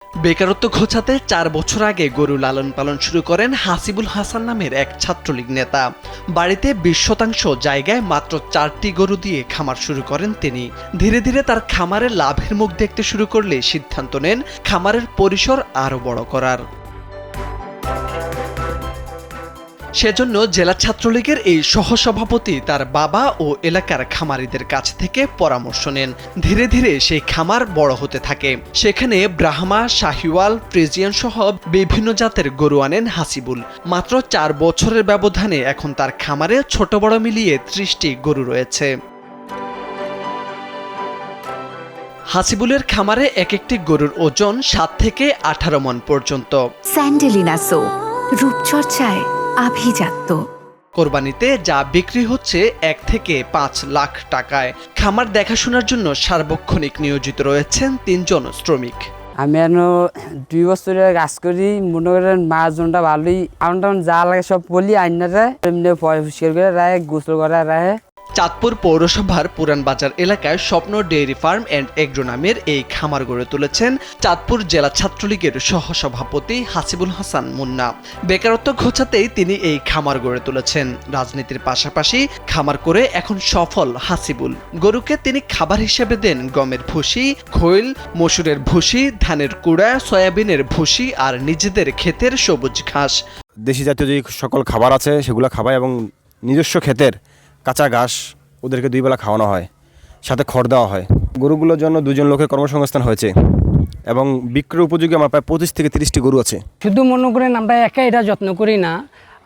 বেকারত্ব ঘোচাতে ৪ বছর আগে গরু লালন পালন শুরু করেন হাসিবুল হাসান নামের এক ছাত্রলীগ নেতা। বাড়িতে ২০% জায়গায় মাত্র ৪টি গরু দিয়ে খামার শুরু করেন তিনি। ধীরে ধীরে তার খামারের লাভের মুখ দেখতে শুরু করলে সিদ্ধান্ত নেন খামারের পরিসর আরও বড় করার। সেজন্য জেলা ছাত্রলীগের এই সহসভাপতি তার বাবা ও এলাকার খামারিদের কাছ থেকে পরামর্শ নেন। ধীরে ধীরে সেই খামার বড় হতে থাকে। সেখানে ব্রাহ্মা, শাহিওয়াল, ফ্রিজিয়ান সহ বিভিন্ন জাতের গরু আনেন হাসিবুল। মাত্র ৪ বছরের ব্যবধানে এখন তার খামারে ছোট বড় মিলিয়ে ৩০টি গরু রয়েছে। হাসিবুলের খামারে এক একটি গরুর ওজন ৭ থেকে ১৮ মণ পর্যন্ত। স্যান্ডেলিনা সো, রূপচর্চায় আভিজাত্য। কোরবানিতে যা বিক্রি হচ্ছে ১ থেকে ৫ লাখ টাকায়। খামার দেখাশোনার জন্য সার্বক্ষণিক নিয়োজিত রয়েছেন ৩ জন শ্রমিক। আমি এখনো ২ বছরে কাজ করি। মনে করেন মাছজনটা ভালোই আমার যা লাগে সব বলি আইনারা এমনি পরিষ্কার করে রাখে, গোসল করে রাখে। চাঁদপুর পৌরসভার পুরান বাজার এলাকায় স্বপ্ন ডেইরি ফার্ম অ্যান্ড এগ্রো নামের এই খামার গড়ে তুলেছেন চাঁদপুর জেলা ছাত্রলীগের সহসভাপতি হাসিবুল হাসান মুন্না। বেকারত্ব ঘোচাতেই তিনি এই খামার গড়ে তুলেছেন। রাজনীতির পাশাপাশি খামার করে এখন সফল হাসিবুল। গরুকে তিনি খাবার হিসেবে দেন গমের ভুসি, খৈল, মসুরের ভুসি, ধানের কুড়া, সয়াবিনের ভুসি আর নিজেদের ক্ষেতের সবুজ ঘাস। দেশি জাতীয় যে সকল খাবার আছে সেগুলো খাওয়ায় এবং নিজস্ব ক্ষেতের কাঁচা ঘাস ওদেরকে 2 বেলা খাওয়ানো হয়, সাথে খড় দেওয়া হয়। গরুগুলোর জন্য 2 জন লোকের কর্মসংস্থান হয়েছে এবং বিক্রয় উপযোগী আমার প্রায় 25 থেকে 30টি গরু আছে। শুধু মনে করেন আমরা একা এটা যত্ন করি না,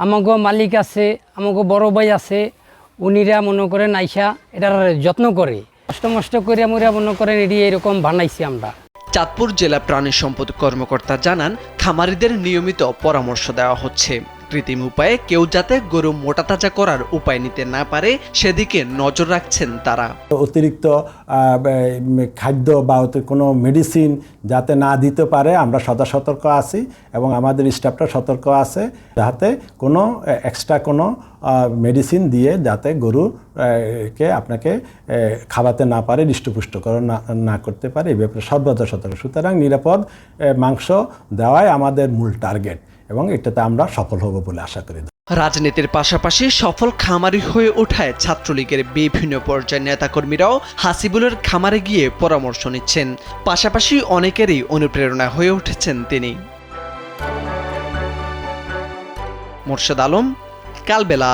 আমাকে মালিক আছে, আমাকে বড় ভাই আছে, উনিরা মনে করেন আইসা এটার যত্ন করে কষ্ট করে আমরা মনে করেন এটি এরকম বানাইছি আমরা। চাঁদপুর জেলা প্রাণী সম্পদ কর্মকর্তা জানান, খামারিদের নিয়মিত পরামর্শ দেওয়া হচ্ছে। কৃত্রিম উপায়ে কেউ যাতে গরু মোটা তাজা করার উপায় নিতে না পারে সেদিকে নজর রাখছেন তারা। অতিরিক্ত খাদ্য বা কোনো মেডিসিন যাতে না দিতে পারে আমরা সদা সতর্ক আছি এবং আমাদের স্টাফটা সতর্ক আছে যাতে কোনো এক্সট্রা কোনো মেডিসিন দিয়ে যাতে গরুকে আপনাকে খাওয়াতে না পারে, হৃষ্টপুষ্টকরণ না করতে পারে, এই ব্যাপারে সর্বদা সতর্ক। সুতরাং নিরাপদ মাংস দেওয়াই আমাদের মূল টার্গেট এবং এটাতে আমরা সফল হব বলে আশা করি। রাজনীতির পাশাপাশি সফল খামারি হয়ে ওঠায় ছাত্রলীগের বিভিন্ন পর্যায়ের নেতাকর্মীরাও হাসিবুলের খামারে গিয়ে পরামর্শ নিচ্ছেন। পাশাপাশি অনেকেরই অনুপ্রেরণা হয়ে উঠেছেন তিনি। মোর্শেদ আলম, কালবেলা।